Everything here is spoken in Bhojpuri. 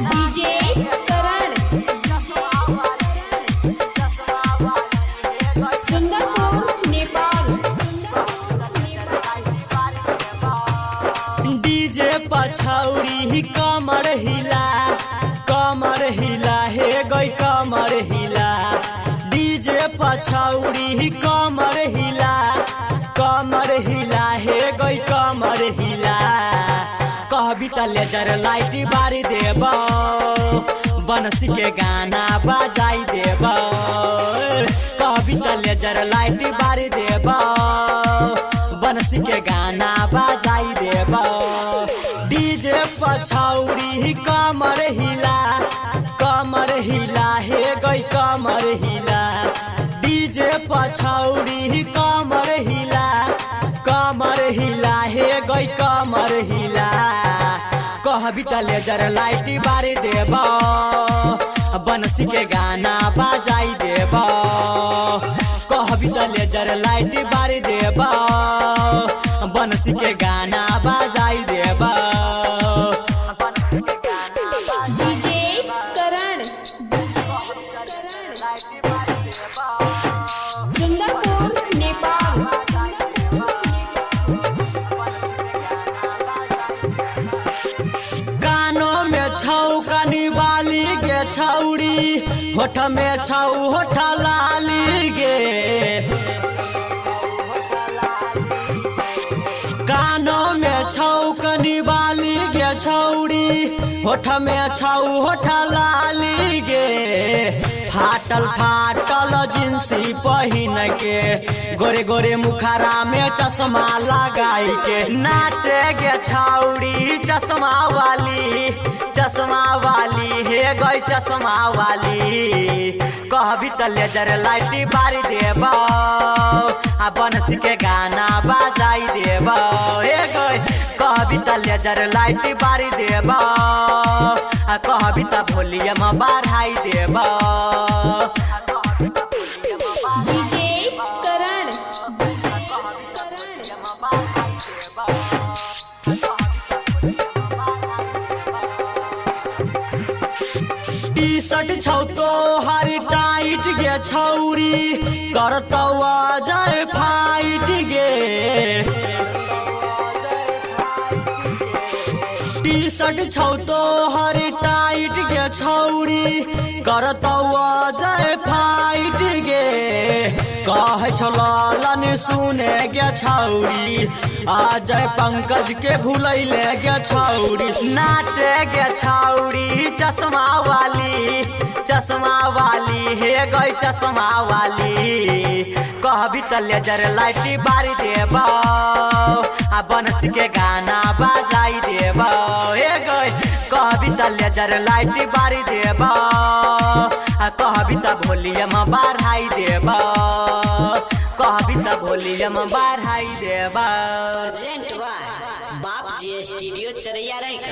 डीजे करण सुंदरपुर नेपाल। डीजे पछौड़ी कमर हिला हे गई कमर हिला। डीजे पछौड़ी कमर हिला हे गई कमर हिला। कहबी त लेजर लाइट बारी देब, बनसी के गाना बजाई देब। कहबी त लेजर लाइट बारी देब, बनसी के गाना बजाई देब। डीजे पछौड़ी कमर हिला हे गई कमर हिला। डीजे पछौड़ी कमर हिला हे गई कमर हिला। कहबी त लेजर लाइट बारी देब, बनसी के गाना बजाई देब। कहबी त लेजर लाइट बारी देब, बनसी के गाना बजाई देब। डीजे करण सुंदरपुर नेपाल। कानों में छौ कनी बाली गे छौड़ी, होठ में छौ होठ लाली गे। कानों में छौ कनी बाली गे छौड़ी, होठ में छौ होठ लाली गे। फाटल जिंसी पहिन के, गोरे गोरे मुखरा में चश्मा लगाई के। नाचे गे छौड़ी चश्मा वाली हे गई चश्मा वाली। कहबी त लेजर लाइट बारी देब, आ बनसी के गाना बजाई देब। हे गई कहबी त लेजर लाइट बारी देब, आ कहबी त वॉल्यूम बढ़ाई देब। डीजे करण टी शर्ट छौ तो हरी टाइट गे छौरी, करतौ जाए फाइट गे। टी शर्ट छौ तो हरी टाइट गे छौरी, करतौ जाए फाइट गे। कहे छौ लालन सुने गे छौरी, आ जय पंकज के भूलैले गे छौरी। नाचे गे छौरी चश्मा वाली हे गई चश्मा वाली। कहबी त लेजर लाइट बारी देब, आ बनसी के गाना बजाई देब। हे गई कहबी त लेजर लाइट बारी देब, आ कहबी त वॉल्यूम बढ़ाई देब। कहबी त वॉल्यूम बढ़ाई देब। प्रेजेंट बाय बाप जी स्टूडियो चरैया रही का।